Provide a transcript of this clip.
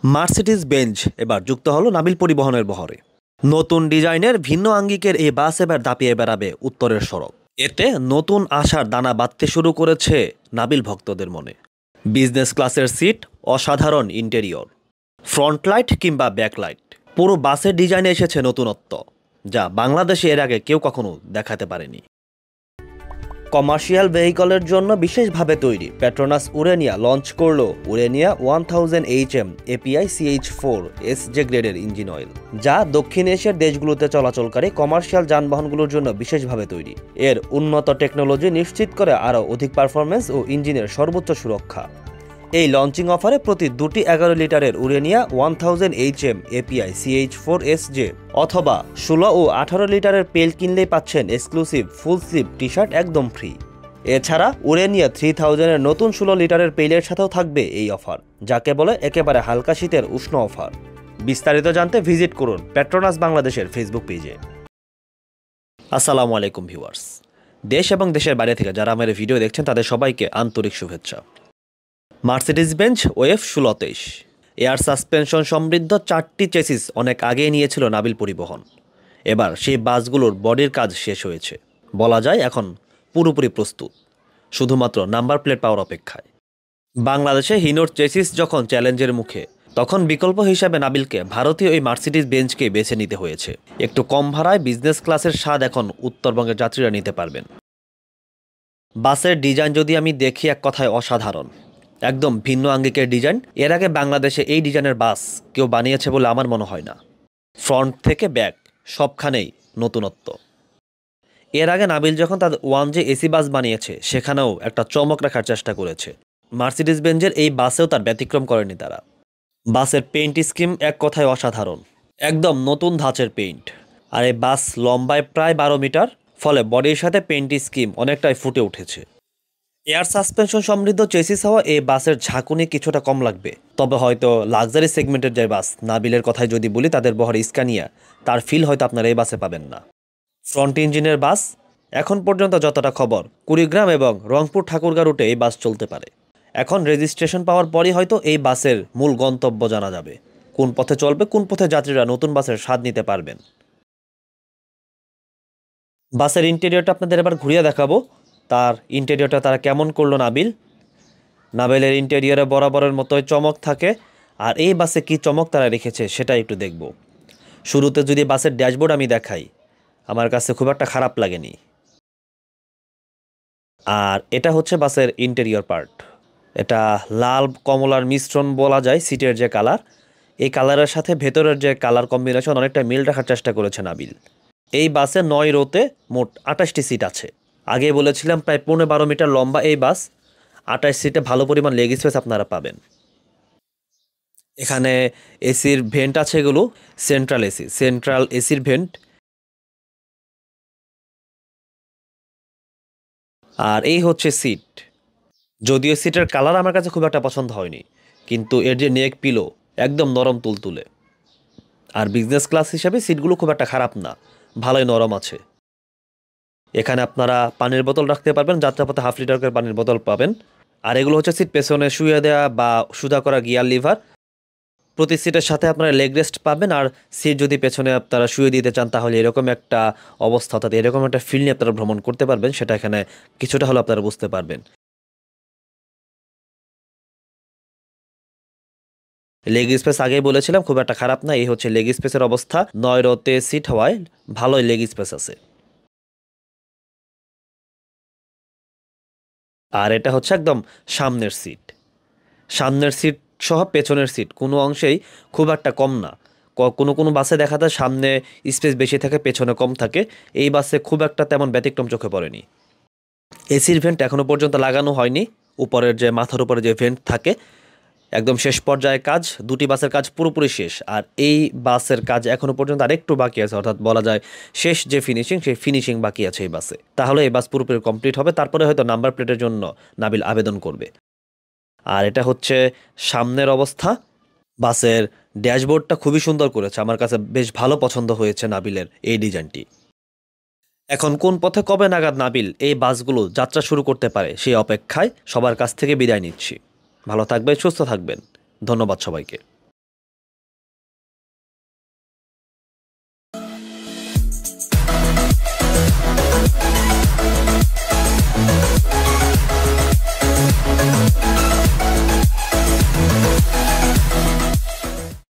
Mercedes Benz এবার যুক্ত হলো নাবিল পরিবহনের বহরে। নতুন ডিজাইনের ভিন্ন আঙ্গিকের এই বাস এবার দাপিয়ে বেড়াবে উত্তরের সড়ক। এতে নতুন আশার দানা বাঁধতে শুরু করেছে নাবিল ভক্তদের মনে। বিজনেস ক্লাসের সিট, অসাধারণ ইন্টেরিয়র, ফ্রন্ট লাইট কিংবা ব্যাকলাইট, পুরো বাসের ডিজাইনে এসেছে নতুনত্ব, যা বাংলাদেশে এর আগে কেউ কখনো দেখাতে পারেনি। কমার্শিয়াল ভেহিকলের জন্য বিশেষভাবে তৈরি পেট্রোনাস উরেনিয়া লঞ্চ করল উরেনিয়া 1000 HM API CH4 SJ গ্রেডের ইঞ্জিন অয়েল, যা দক্ষিণ এশিয়ার দেশগুলোতে চলাচলকারী কমার্শিয়াল যানবাহনগুলোর জন্য বিশেষভাবে তৈরি। এর উন্নত টেকনোলজি নিশ্চিত করে আরও অধিক পারফরমেন্স ও ইঞ্জিনের সর্বোচ্চ সুরক্ষা। এই লঞ্চিং অফারে প্রতি দুটি 11 লিটারের উরেনিয়া 1000 HM API CH4 SJ অথবা 16 ও 18 লিটারের পেল কিনলেই পাচ্ছেন exclusive full sleeve T shirt একদম ফ্রি। এছাড়া উরেনিয়া 3000 এর নতুন 16 লিটারের পেলের সাথেও থাকবে এই অফার, যাকে বলে একেবারে হালকা শীতের উষ্ণ অফার। বিস্তারিত জানতে ভিজিট করুন পেট্রোনাস বাংলাদেশের ফেসবুক পেজে। আসসালামু আলাইকুম ভিউয়ার্স, দেশ এবং দেশের বাইরে থেকে যারা আমার ভিডিও দেখছেন তাদের সবাইকে আন্তরিক শুভেচ্ছা। Mercedes Benz wave 1623 air suspension সমৃদ্ধ 4টি চেসিস অনেক আগেই নিয়েছিল নাবিল পরিবহন। এবার সেই বাসগুলোর বডির কাজ শেষ হয়েছে, বলা যায় এখন পুরোপুরি প্রস্তুত, শুধুমাত্র নাম্বার প্লেট পাওয়ার অপেক্ষায়। বাংলাদেশে হিনোর চেসিস যখন চ্যালেঞ্জের মুখে, তখন বিকল্প হিসাবে নাবিলকে ভারতীয় এই মার্সিডিজ বেঞ্জকে বেছে নিতে হয়েছে। একটু কম ভাড়ায় বিজনেস ক্লাসের স্বাদ এখন উত্তরবঙ্গের যাত্রীরা নিতে পারবেন। বাসের ডিজাইন যদি আমি দেখি, এক কথায় অসাধারণ, একদম ভিন্ন আঙ্গিকের ডিজাইন। এর আগে বাংলাদেশে এই ডিজাইনের বাস কেউ বানিয়েছে বলে আমার মনে হয় না। ফ্রন্ট থেকে ব্যাক সবখানেই নতুনত্ব। এর আগে নাবিল যখন তাদের 1J AC বাস বানিয়েছে, সেখানেও একটা চমক রাখার চেষ্টা করেছে। মার্সিডিজ বেঞ্জের এই বাসেও তার ব্যতিক্রম করেনি তারা। বাসের পেইন্ট স্কিম এক কথায় অসাধারণ, একদম নতুন ধাঁচের পেইন্ট। আর এই বাস লম্বায় প্রায় 12 মিটার, ফলে বডির সাথে পেইন্ট স্কিম অনেকটাই ফুটে উঠেছে। এয়ার সাসপেনশন সমৃদ্ধ চেসিস হওয়া এই বাসের ঝাঁকুনি কিছুটা কম লাগবে, তবে হয়তো লাক্সারি সেগমেন্টের যে বাস, নাবিলের কথায় যদি বলি, তাদের বহর স্কানিয়া, তার ফিল হয়তো আপনারা এই বাসে পাবেন না। ফ্রন্ট ইঞ্জিনের বাস, এখন পর্যন্ত যতটা খবর, কুড়িগ্রাম এবং রংপুর ঠাকুরগাঁ রুটে এই বাস চলতে পারে। এখন রেজিস্ট্রেশন পাওয়ার পরই হয়তো এই বাসের মূল গন্তব্য জানা যাবে, কোন পথে চলবে, কোন পথে যাত্রীরা নতুন বাসের স্বাদ নিতে পারবেন। বাসের ইন্টেরিয়রটা আপনাদের এবার ঘুরিয়ে দেখাবো। তার ইন্টেরিয়রটা তারা কেমন করলো নাবিলের ইন্টেরিয়রে বরাবরের মতোই চমক থাকে। আর এই বাসে কি চমক তারা রেখেছে সেটা একটু দেখব। শুরুতে যদি বাসের ড্যাশবোর্ড আমি দেখাই, আমার কাছে খুব একটা খারাপ লাগেনি। আর এটা হচ্ছে বাসের ইন্টেরিয়র পার্ট। এটা লাল কমলার মিশ্রণ বলা যায়। সিটের যে কালার, এই কালারের সাথে ভেতরের যে কালার কম্বিনেশন অনেকটা মিল রাখার চেষ্টা করেছে নাবিল। এই বাসে 9 রোতে মোট 28টি সিট আছে। আগে বলেছিলাম প্রায় 15-12 মিটার লম্বা এই বাস। 28 সিটে ভালো পরিমাণ লেগ স্পেস আপনারা পাবেন। এখানে এসির ভেন্ট আছে, এগুলো সেন্ট্রাল এসির ভেন্ট। আর এই হচ্ছে সিট। যদিও সিটের কালার আমার কাছে খুব একটা পছন্দ হয়নি, কিন্তু এর যে নেক পিলো একদম নরম তুলতুলে। আর বিজনেস ক্লাস হিসাবে সিটগুলো খুব একটা খারাপ না, ভালোই নরম আছে। এখানে আপনারা পানির বোতল রাখতে পারবেন, যাত্রাপথে 1/2 লিটার করে পানির বোতল পাবেন। আর এগুলো হচ্ছে সিট পেছনে শুয়ে দেওয়া বা সুদা করা গিয়ার লিভার। প্রতি সিটের সাথে আপনারা লেগ রেস্ট পাবেন। আর সিট যদি পেছনে আপনারা শুয়ে দিতে চান, তাহলে এরকম একটা অবস্থা, অর্থাৎ এরকম একটা ফিল নিয়ে আপনারা ভ্রমণ করতে পারবেন, সেটা এখানে কিছুটা হলেও আপনারা বুঝতে পারবেন। লেগ স্পেস আগেই বলেছিলাম খুব একটা খারাপ না। এই হচ্ছে লেগ স্পেসের অবস্থা। 9 রোতে সিট হওয়ায় ভালোই লেগ স্পেস আছে। আর এটা হচ্ছে একদম সামনের সিট সহ পেছনের সিট কোনো অংশেই খুব একটা কম না। কোনো বাসে দেখা যায় সামনে স্পেস বেশি থাকে, পেছনে কম থাকে। এই বাসে খুব একটা তেমন ব্যতিক্রম চোখে পড়েনি। এসির ভেন্ট এখনও পর্যন্ত লাগানো হয়নি। উপরের যে মাথার উপরে যে ভেন্ট থাকে, একদম শেষ পর্যায়ে কাজ। 2টি বাসের কাজ পুরোপুরি শেষ, আর এই বাসের কাজ এখনও পর্যন্ত আরেকটু বাকি আছে, অর্থাৎ বলা যায় শেষ যে ফিনিশিং, সেই ফিনিশিং বাকি আছে এই বাসে। তাহলে এই বাস পুরোপুরি কমপ্লিট হবে, তারপরে হয়তো নাম্বার প্লেটের জন্য নাবিল আবেদন করবে। আর এটা হচ্ছে সামনের অবস্থা। বাসের ড্যাশবোর্ডটা খুবই সুন্দর করেছে, আমার কাছে বেশ ভালো পছন্দ হয়েছে নাবিলের এই ডিজাইনটি। এখন কোন পথে কবে নাগাদ নাবিল এই বাসগুলো যাত্রা শুরু করতে পারে, সেই অপেক্ষায় সবার কাছ থেকে বিদায় নিচ্ছি। ভালো থাকবেন, সুস্থ থাকবেন। ধন্যবাদ সবাইকে।